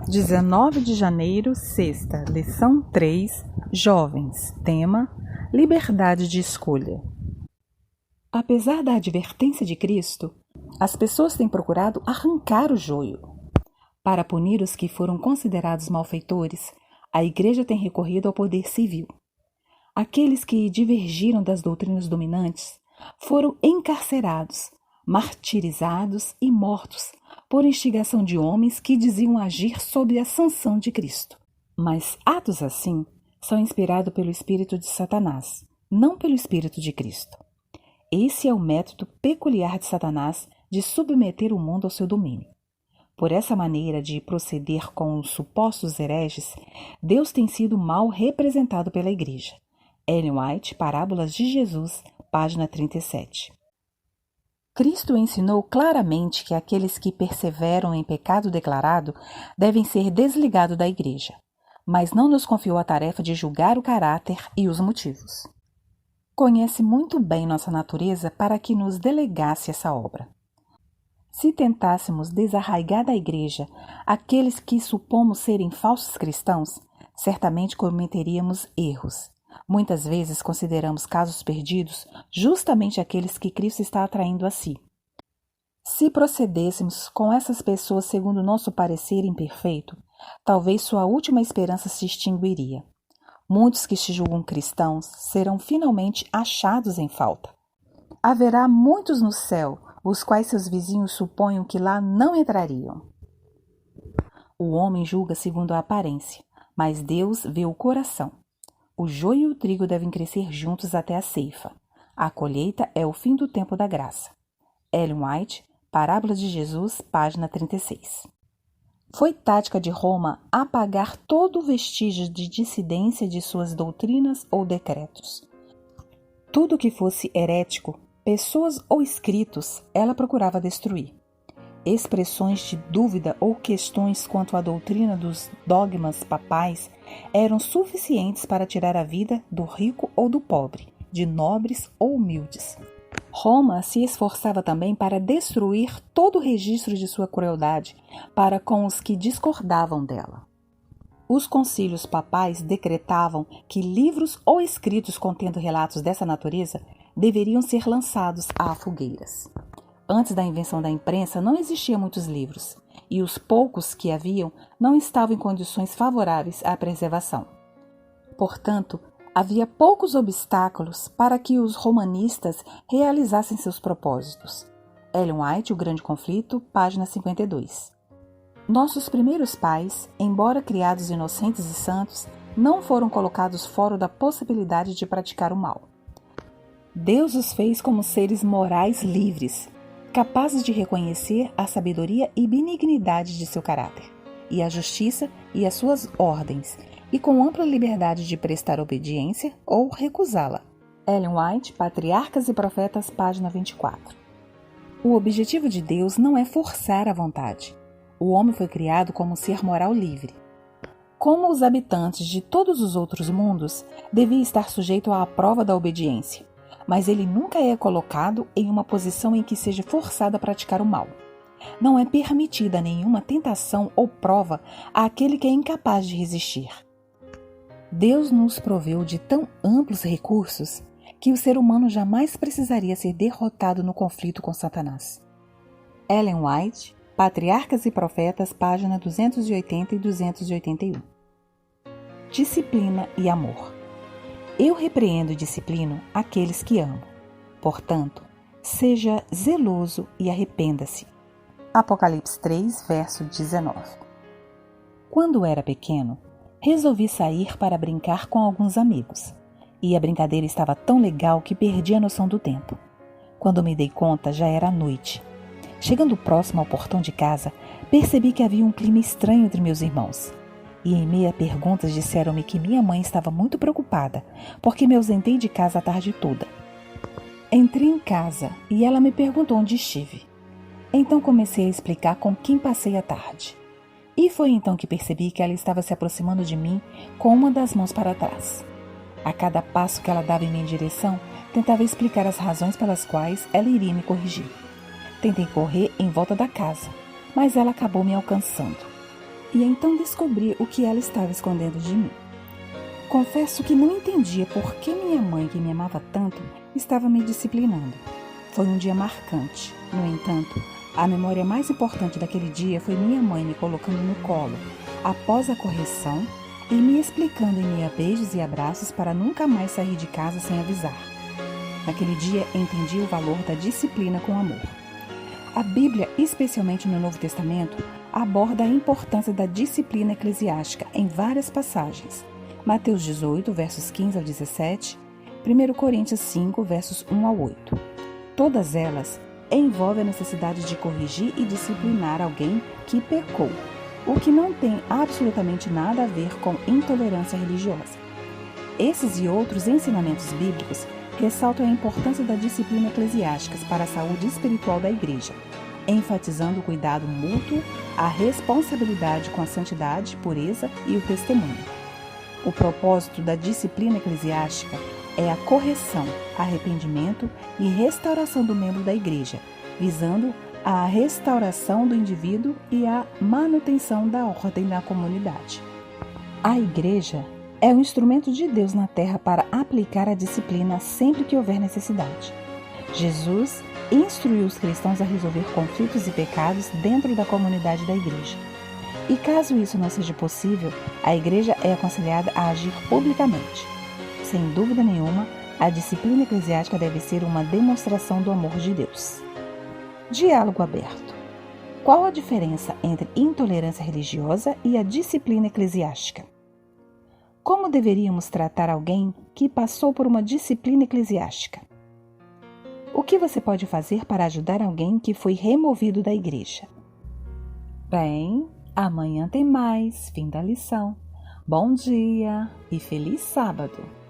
19 de janeiro, sexta, lição 3, Jovens, tema, liberdade de escolha. Apesar da advertência de Cristo, as pessoas têm procurado arrancar o joio. Para punir os que foram considerados malfeitores, a Igreja tem recorrido ao poder civil. Aqueles que divergiram das doutrinas dominantes foram encarcerados, martirizados e mortos por instigação de homens que diziam agir sob a sanção de Cristo. Mas atos assim são inspirados pelo espírito de Satanás, não pelo espírito de Cristo. Esse é o método peculiar de Satanás de submeter o mundo ao seu domínio. Por essa maneira de proceder com os supostos hereges, Deus tem sido mal representado pela Igreja. Ellen White, Parábolas de Jesus, página 37. Cristo ensinou claramente que aqueles que perseveram em pecado declarado devem ser desligados da Igreja, mas não nos confiou a tarefa de julgar o caráter e os motivos. Conhece muito bem nossa natureza para que nos delegasse essa obra. Se tentássemos desarraigar da Igreja aqueles que supomos serem falsos cristãos, certamente cometeríamos erros. Muitas vezes consideramos casos perdidos justamente aqueles que Cristo está atraindo a si. Se procedêssemos com essas pessoas segundo nosso parecer imperfeito, talvez sua última esperança se extinguiria. Muitos que se julgam cristãos serão finalmente achados em falta. Haverá muitos no céu, os quais seus vizinhos suponham que lá não entrariam. O homem julga segundo a aparência, mas Deus vê o coração. O joio e o trigo devem crescer juntos até a ceifa. A colheita é o fim do tempo da graça. Ellen White, Parábolas de Jesus, página 36. Foi tática de Roma apagar todo o vestígio de dissidência de suas doutrinas ou decretos. Tudo que fosse herético, pessoas ou escritos, ela procurava destruir. Expressões de dúvida ou questões quanto à doutrina dos dogmas papais eram suficientes para tirar a vida do rico ou do pobre, de nobres ou humildes. Roma se esforçava também para destruir todo o registro de sua crueldade para com os que discordavam dela. Os concílios papais decretavam que livros ou escritos contendo relatos dessa natureza deveriam ser lançados a fogueiras. Antes da invenção da imprensa, não existiam muitos livros, e os poucos que haviam não estavam em condições favoráveis à preservação. Portanto, havia poucos obstáculos para que os romanistas realizassem seus propósitos. Ellen White, O Grande Conflito, página 52. Nossos primeiros pais, embora criados inocentes e santos, não foram colocados fora da possibilidade de praticar o mal. Deus os fez como seres morais livres, capazes de reconhecer a sabedoria e benignidade de seu caráter, e a justiça e as suas ordens, e com ampla liberdade de prestar obediência ou recusá-la. Ellen White, Patriarcas e Profetas, página 24. O objetivo de Deus não é forçar a vontade. O homem foi criado como um ser moral livre. Como os habitantes de todos os outros mundos, devia estar sujeito à prova da obediência, mas ele nunca é colocado em uma posição em que seja forçado a praticar o mal. Não é permitida nenhuma tentação ou prova àquele que é incapaz de resistir. Deus nos proveu de tão amplos recursos que o ser humano jamais precisaria ser derrotado no conflito com Satanás. Ellen White, Patriarcas e Profetas, página 280 e 281. Disciplina e amor. Eu repreendo e disciplino aqueles que amo. Portanto, seja zeloso e arrependa-se. Apocalipse 3, verso 19. Quando era pequeno, resolvi sair para brincar com alguns amigos. E a brincadeira estava tão legal que perdi a noção do tempo. Quando me dei conta, já era noite. Chegando próximo ao portão de casa, percebi que havia um clima estranho entre meus irmãos. E em meio a perguntas disseram-me que minha mãe estava muito preocupada, porque me ausentei de casa a tarde toda. Entrei em casa e ela me perguntou onde estive. Então comecei a explicar com quem passei a tarde. E foi então que percebi que ela estava se aproximando de mim com uma das mãos para trás. A cada passo que ela dava em minha direção, tentava explicar as razões pelas quais ela iria me corrigir. Tentei correr em volta da casa, mas ela acabou me alcançando. e então descobri o que ela estava escondendo de mim. Confesso que não entendia por que minha mãe, que me amava tanto, estava me disciplinando. Foi um dia marcante. No entanto, a memória mais importante daquele dia foi minha mãe me colocando no colo, após a correção, e me explicando em meio a beijos e abraços para nunca mais sair de casa sem avisar. Naquele dia, entendi o valor da disciplina com amor. A Bíblia, especialmente no Novo Testamento, aborda a importância da disciplina eclesiástica em várias passagens. Mateus 18, versos 15 ao 17, 1 Coríntios 5, versos 1 ao 8. Todas elas envolvem a necessidade de corrigir e disciplinar alguém que pecou, o que não tem absolutamente nada a ver com intolerância religiosa. Esses e outros ensinamentos bíblicos ressaltam a importância da disciplina eclesiástica para a saúde espiritual da igreja, enfatizando o cuidado mútuo, a responsabilidade com a santidade, pureza e o testemunho. O propósito da disciplina eclesiástica é a correção, arrependimento e restauração do membro da igreja, visando a restauração do indivíduo e a manutenção da ordem na comunidade. A igreja é um instrumento de Deus na terra para aplicar a disciplina sempre que houver necessidade. Jesus instruiu os cristãos a resolver conflitos e pecados dentro da comunidade da igreja. E caso isso não seja possível, a igreja é aconselhada a agir publicamente. Sem dúvida nenhuma, a disciplina eclesiástica deve ser uma demonstração do amor de Deus. Diálogo aberto. Qual a diferença entre intolerância religiosa e a disciplina eclesiástica? Como deveríamos tratar alguém que passou por uma disciplina eclesiástica? O que você pode fazer para ajudar alguém que foi removido da igreja? Bem, amanhã tem mais. Fim da lição. Bom dia e feliz sábado!